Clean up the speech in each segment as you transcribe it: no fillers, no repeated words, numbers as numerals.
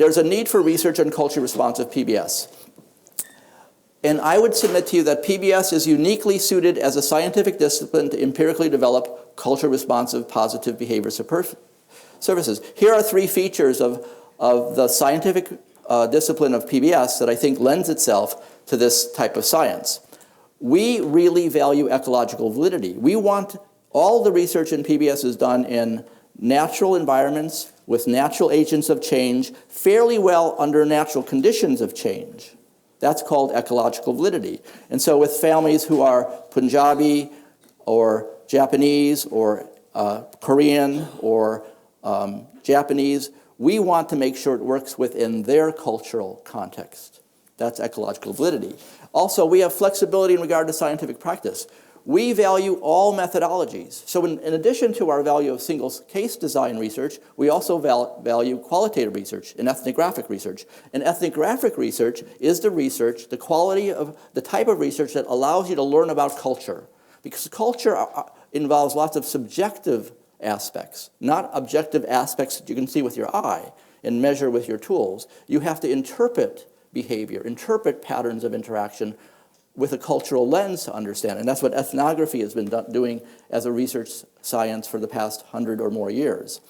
there's a need for research on culturally responsive PBS. And I would submit to you that PBS is uniquely suited as a scientific discipline to empirically develop culturally responsive positive behavior services. Here are 3 features of the scientific discipline of PBS that I think lends itself to this type of science. We really value ecological validity. We want all the research in PBS is done in natural environments with natural agents of change, fairly well under natural conditions of change. That's called ecological validity. And so with families who are Punjabi or Japanese or Korean or Japanese, we want to make sure it works within their cultural context. That's ecological validity. Also, we have flexibility in regard to scientific practice. We value all methodologies. So in addition to our value of single case design research, we also value qualitative research and ethnographic research. And ethnographic research is the research, the quality of the type of research that allows you to learn about culture. Because culture involves lots of subjective aspects, not objective aspects that you can see with your eye and measure with your tools. You have to interpret behavior, interpret patterns of interaction with a cultural lens to understand. And that's what ethnography has been doing as a research science for the past 100 or more years.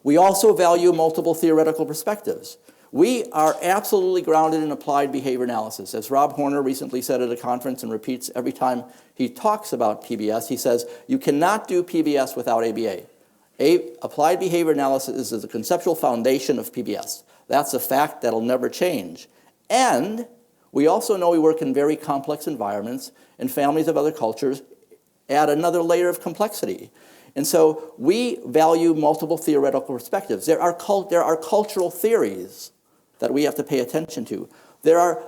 We also value multiple theoretical perspectives. We are absolutely grounded in applied behavior analysis. As Rob Horner recently said at a conference and repeats every time he talks about PBS, he says, you cannot do PBS without ABA. Applied behavior analysis is the conceptual foundation of PBS. That's a fact that'll never change. And we also know we work in very complex environments, and families of other cultures add another layer of complexity. And so we value multiple theoretical perspectives. There are cultural theories that we have to pay attention to. There are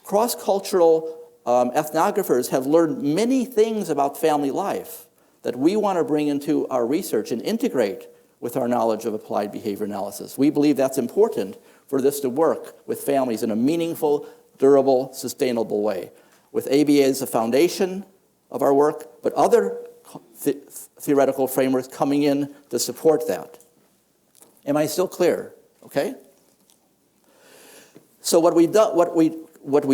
cross-cultural ethnographers have learned many things about family life that we want to bring into our research and integrate with our knowledge of applied behavior analysis. We believe that's important for this to work with families in a meaningful, durable, sustainable way. With ABA as the foundation of our work, but other theoretical frameworks coming in to support that. Am I still clear? Okay? So what we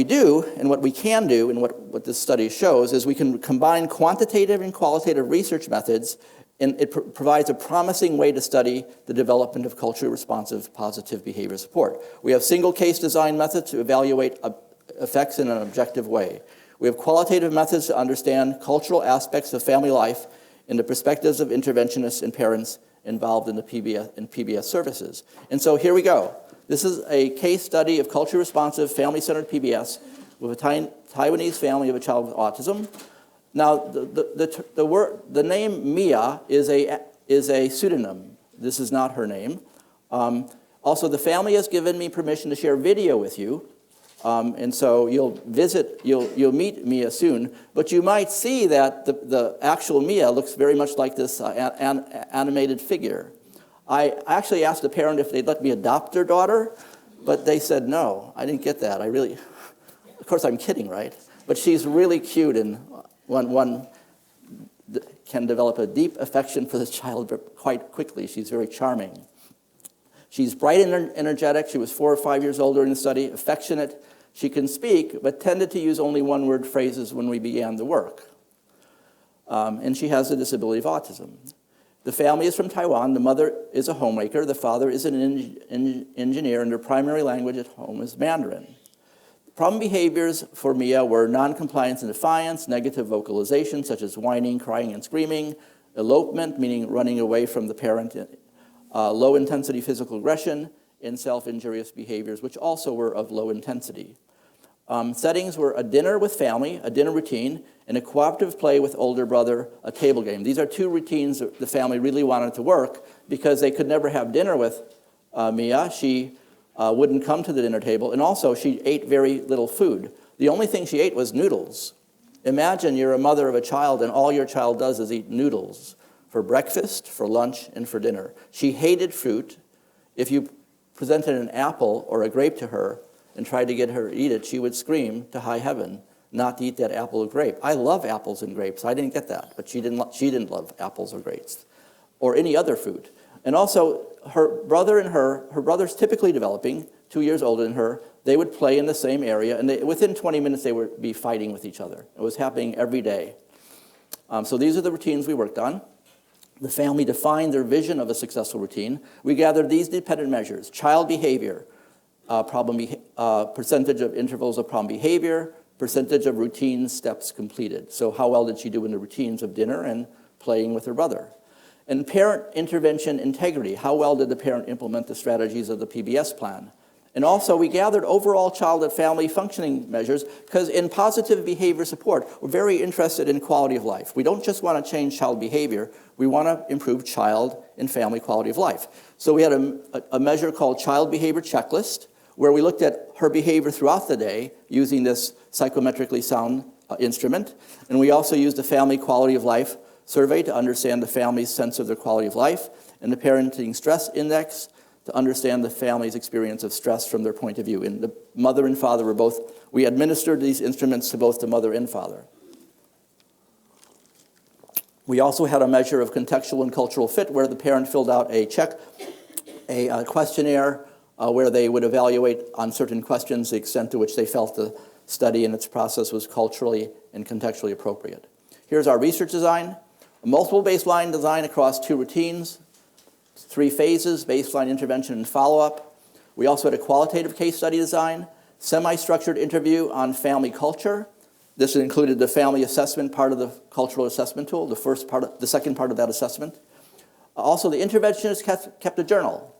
do and what we can do and what this study shows is we can combine quantitative and qualitative research methods, and it provides a promising way to study the development of culturally responsive positive behavior support. We have single case design methods to evaluate effects in an objective way. We have qualitative methods to understand cultural aspects of family life in the perspectives of interventionists and parents involved in the PBS services. And so here we go. This is a case study of culturally responsive family-centered PBS with a Taiwanese family of a child with autism. Now, the name Mia is a pseudonym. This is not her name. Also, the family has given me permission to share video with you, and so you'll meet Mia soon. But you might see that the actual Mia looks very much like this animated figure. I actually asked the parent if they'd let me adopt their daughter, but they said no. I didn't get that. Of course, I'm kidding, right? But she's really cute, and one can develop a deep affection for this child quite quickly. She's very charming. She's bright and energetic. She was 4 or 5 years old during the study, affectionate. She can speak, but tended to use only one-word phrases when we began the work. And she has the disability of autism. The family is from Taiwan. The mother is a homemaker. The father is an engineer, and their primary language at home is Mandarin. Problem behaviors for Mia were noncompliance and defiance, negative vocalization such as whining, crying, and screaming, elopement, meaning running away from the parent, low-intensity physical aggression, and self-injurious behaviors, which also were of low intensity. Settings were a dinner with family, a dinner routine, and a cooperative play with older brother, a table game. These are 2 routines that the family really wanted to work because they could never have dinner with Mia. She wouldn't come to the dinner table, and also she ate very little food. The only thing she ate was noodles. Imagine you're a mother of a child and all your child does is eat noodles for breakfast, for lunch, and for dinner. She hated fruit. If you presented an apple or a grape to her and tried to get her to eat it, she would scream to high heaven not to eat that apple or grape. I love apples and grapes. I didn't get that, but she didn't love apples or grapes or any other fruit. And also, her brother's typically developing, 2 years older than her, they would play in the same area, and within 20 minutes they would be fighting with each other. It was happening every day. So these are the routines we worked on. The family defined their vision of a successful routine. We gathered these dependent measures: child behavior, percentage of intervals of problem behavior, percentage of routine steps completed. So how well did she do in the routines of dinner and playing with her brother? And parent intervention integrity. How well did the parent implement the strategies of the PBS plan? And also, we gathered overall child and family functioning measures, because in positive behavior support, we're very interested in quality of life. We don't just want to change child behavior, we want to improve child and family quality of life. So we had a measure called Child Behavior Checklist, where we looked at her behavior throughout the day using this psychometrically sound instrument. And we also used the Family Quality of Life Survey to understand the family's sense of their quality of life, and the Parenting Stress Index to understand the family's experience of stress from their point of view. And the mother and father were both, we administered these instruments to both the mother and father. We also had a measure of contextual and cultural fit, where the parent filled out a questionnaire where they would evaluate on certain questions the extent to which they felt the study and its process was culturally and contextually appropriate. Here's our research design: a multiple baseline design across 2 routines, 3 phases: baseline, intervention, and follow-up. We also had a qualitative case study design, semi-structured interview on family culture. This included the family assessment part of the cultural assessment tool, the second part of that assessment. Also, the interventionist kept a journal.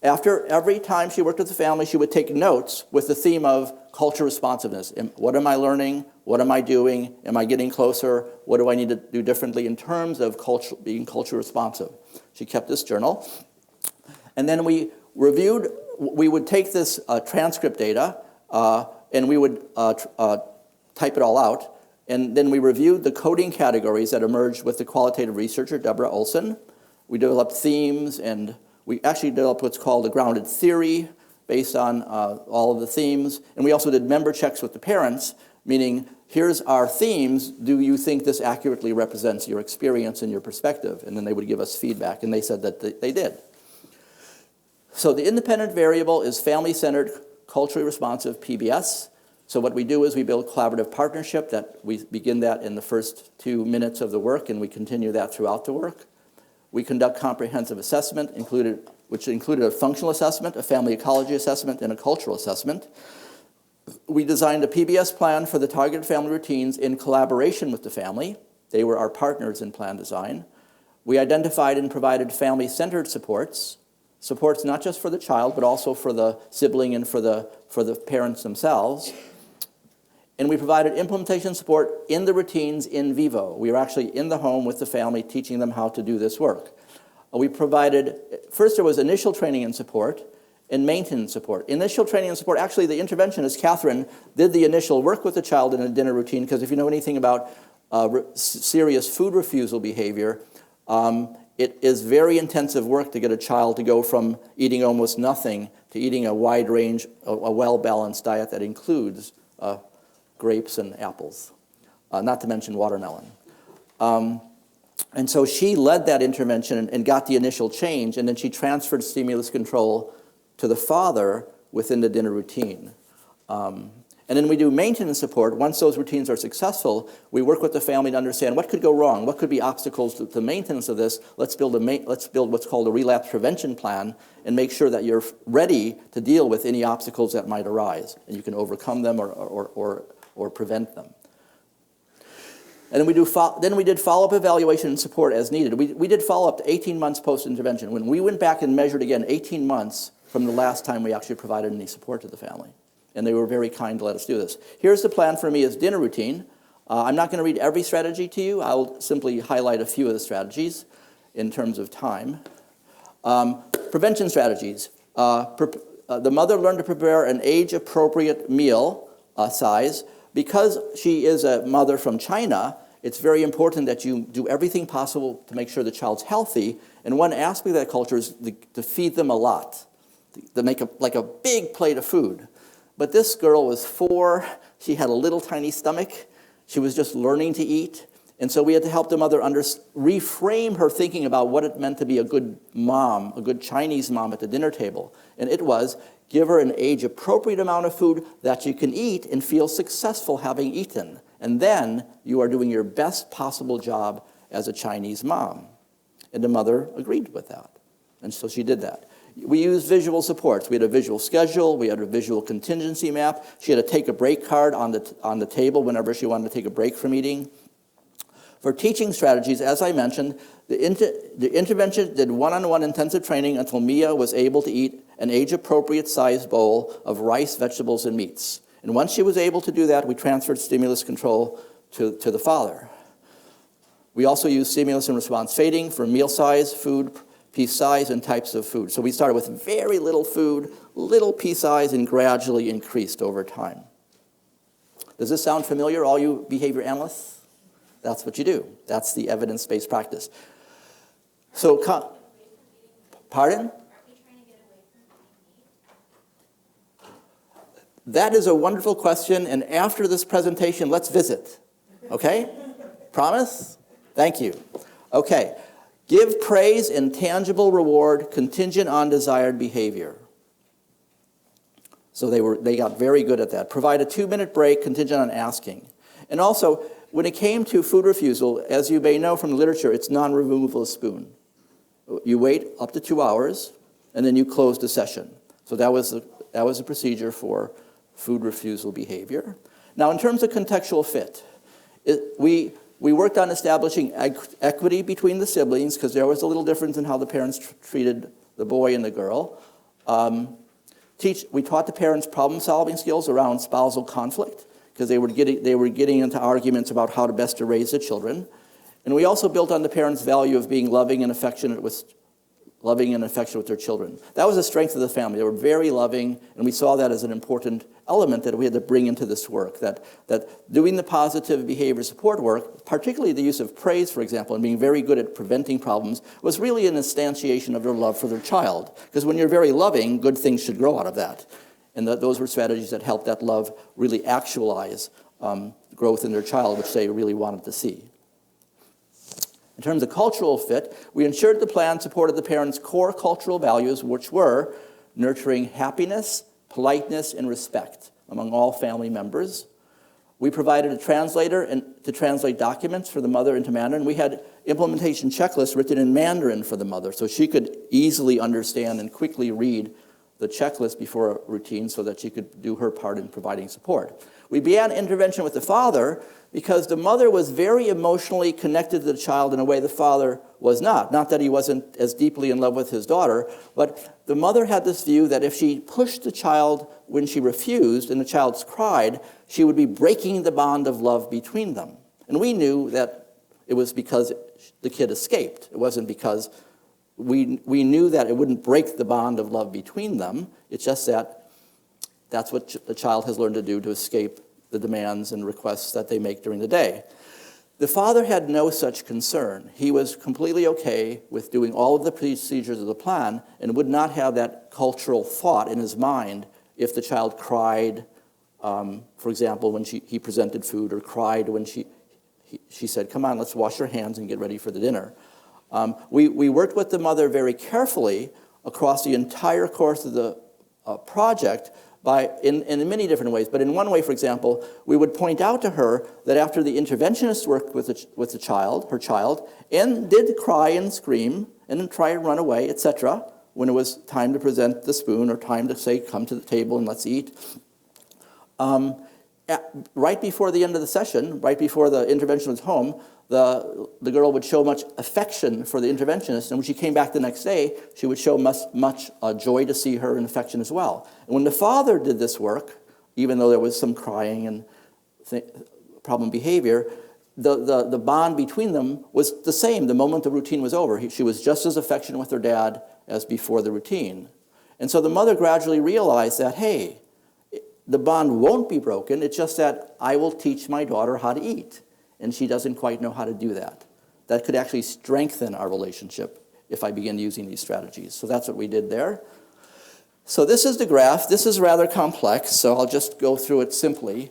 After every time she worked with the family, she would take notes with the theme of culture responsiveness. What am I learning? What am I doing? Am I getting closer? What do I need to do differently in terms of being culture responsive? She kept this journal. And then we would take this transcript data and we would type it all out. And then we reviewed the coding categories that emerged with the qualitative researcher, Deborah Olson. We developed themes, and we actually developed what's called a grounded theory based on all of the themes. And we also did member checks with the parents, meaning, here's our themes. Do you think this accurately represents your experience and your perspective? And then they would give us feedback, and they said that they did. So the independent variable is family-centered, culturally responsive PBS. So what we do is we build collaborative partnership. That we begin that in the first 2 minutes of the work, and we continue that throughout the work. We conduct comprehensive assessment, which included a functional assessment, a family ecology assessment, and a cultural assessment. We designed a PBS plan for the targeted family routines in collaboration with the family. They were our partners in plan design. We identified and provided family-centered supports not just for the child, but also for the sibling and for the parents themselves. And we provided implementation support in the routines in vivo. We were actually in the home with the family, teaching them how to do this work. We provided, first there was initial training and support, and maintenance support. Initial training and support, actually the interventionist, Catherine, did the initial work with the child in a dinner routine, because if you know anything about serious food refusal behavior, it is very intensive work to get a child to go from eating almost nothing to eating a wide range, a well-balanced diet that includes grapes and apples, not to mention watermelon. And so she led that intervention and got the initial change, and then she transferred stimulus control to the father within the dinner routine. And then we do maintenance support. Once those routines are successful, we work with the family to understand what could go wrong, what could be obstacles to the maintenance of this. Let's build what's called a relapse prevention plan and make sure that you're ready to deal with any obstacles that might arise, and you can overcome them or prevent them. And then we did follow-up evaluation and support as needed. We did follow-up to 18 months post-intervention, when we went back and measured again 18 months from the last time we actually provided any support to the family. And they were very kind to let us do this. Here's the plan for me as dinner routine. I'm not going to read every strategy to you. I'll simply highlight a few of the strategies in terms of time. Prevention strategies. The mother learned to prepare an age-appropriate meal size. Because she is a mother from China, it's very important that you do everything possible to make sure the child's healthy. And one aspect of that culture is to feed them a lot, to make like a big plate of food. But this girl was 4. She had a little tiny stomach. She was just learning to eat. And so we had to help the mother reframe her thinking about what it meant to be a good mom, a good Chinese mom at the dinner table. And it was, give her an age-appropriate amount of food that you can eat and feel successful having eaten. And then you are doing your best possible job as a Chinese mom. And the mother agreed with that. And so she did that. We used visual supports. We had a visual schedule. We had a visual contingency map. She had a take a break card on the table whenever she wanted to take a break from eating. For teaching strategies, as I mentioned, the intervention did one-on-one intensive training until Mia was able to eat an age-appropriate sized bowl of rice, vegetables, and meats. And once she was able to do that, we transferred stimulus control to the father. We also used stimulus and response fading for meal size, food, piece size, and types of food. So we started with very little food, little piece size, and gradually increased over time. Does this sound familiar, all you behavior analysts? That's what you do. That's the evidence-based practice. So, pardon? That is a wonderful question, and after this presentation, let's visit. Okay? Promise? Thank you. Okay. Give praise and tangible reward contingent on desired behavior. So they got very good at that. Provide a 2-minute break contingent on asking. And also, when it came to food refusal, as you may know from the literature, it's non-removable spoon. You wait up to 2 hours, and then you close the session. So that was the procedure for food refusal behavior. Now, in terms of contextual fit, we worked on establishing equity between the siblings, because there was a little difference in how the parents treated the boy and the girl. We taught the parents problem-solving skills around spousal conflict, because they were getting into arguments about how to best to raise the children. And we also built on the parents' value of being loving and affectionate with their children. That was the strength of the family. They were very loving, and we saw that as an important element that we had to bring into this work, that doing the positive behavior support work, particularly the use of praise, for example, and being very good at preventing problems, was really an instantiation of their love for their child. Because when you're very loving, good things should grow out of that. And those were strategies that helped that love really actualize growth in their child, which they really wanted to see. In terms of cultural fit, we ensured the plan supported the parents' core cultural values, which were nurturing happiness, politeness, and respect among all family members. We provided a translator to translate documents for the mother into Mandarin. We had implementation checklists written in Mandarin for the mother, so she could easily understand and quickly read the checklist before a routine so that she could do her part in providing support. We began intervention with the father because the mother was very emotionally connected to the child in a way the father was not. Not that he wasn't as deeply in love with his daughter, but the mother had this view that if she pushed the child when she refused and the child cried, she would be breaking the bond of love between them. And we knew that it was because the kid escaped. It wasn't because we knew that it wouldn't break the bond of love between them. It's just that that's what the child has learned to do to escape the demands and requests that they make during the day. The father had no such concern. He was completely okay with doing all of the procedures of the plan and would not have that cultural thought in his mind if the child cried, for example, when he presented food, or cried when she said, "Come on, let's wash your hands and get ready for the dinner." We worked with the mother very carefully across the entire course of the project in many different ways. But in one way, for example, we would point out to her that after the interventionist worked with her child, and did cry and scream and try and run away, etc., when it was time to present the spoon or time to say, "Come to the table and let's eat," right before the end of the session, right before the intervention was home, the girl would show much affection for the interventionist, and when she came back the next day, she would show much joy to see her and affection as well. And when the father did this work, even though there was some crying and problem behavior, the bond between them was the same the moment the routine was over. She was just as affectionate with her dad as before the routine. And so the mother gradually realized that, hey, the bond won't be broken, it's just that I will teach my daughter how to eat. And she doesn't quite know how to do that. That could actually strengthen our relationship if I begin using these strategies. So that's what we did there. So this is the graph. This is rather complex, so I'll just go through it simply.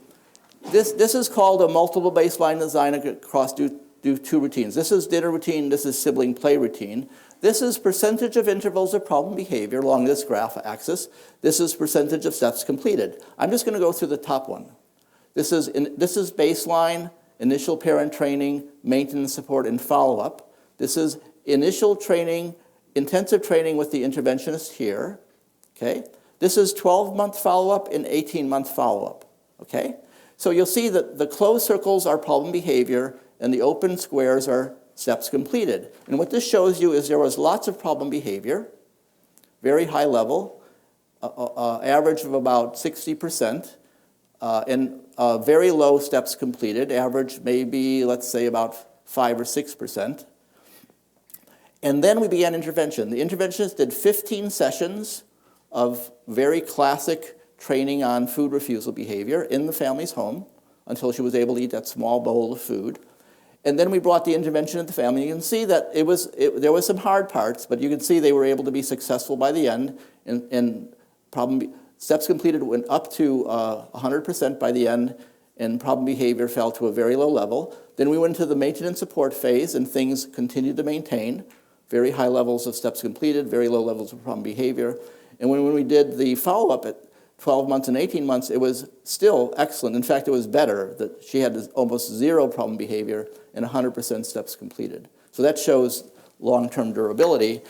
This is called a multiple baseline design across do 2 routines. This is dinner routine, this is sibling play routine. This is percentage of intervals of problem behavior along this graph axis. This is percentage of steps completed. I'm just going to go through the top one. This is baseline, initial parent training, maintenance support, and follow-up. This is initial training, intensive training with the interventionist here. Okay? This is 12-month follow-up and 18-month follow-up. Okay? So you'll see that the closed circles are problem behavior and the open squares are steps completed. And what this shows you is there was lots of problem behavior, very high level, average of about 60%, and very low steps completed, average maybe, let's say, about 5 or 6%. And then we began intervention. The interventionist did 15 sessions of very classic training on food refusal behavior in the family's home until she was able to eat that small bowl of food. And then we brought the intervention at the family. You can see that there was some hard parts, but you can see they were able to be successful by the end. And steps completed went up to 100% by the end, and problem behavior fell to a very low level. Then we went to the maintenance support phase, and things continued to maintain. Very high levels of steps completed, very low levels of problem behavior. And when we did the follow-up at 12 months and 18 months, it was still excellent. In fact, it was better. That she had almost zero problem behavior and 100% steps completed. So that shows long-term durability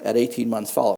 at 18 months follow-up.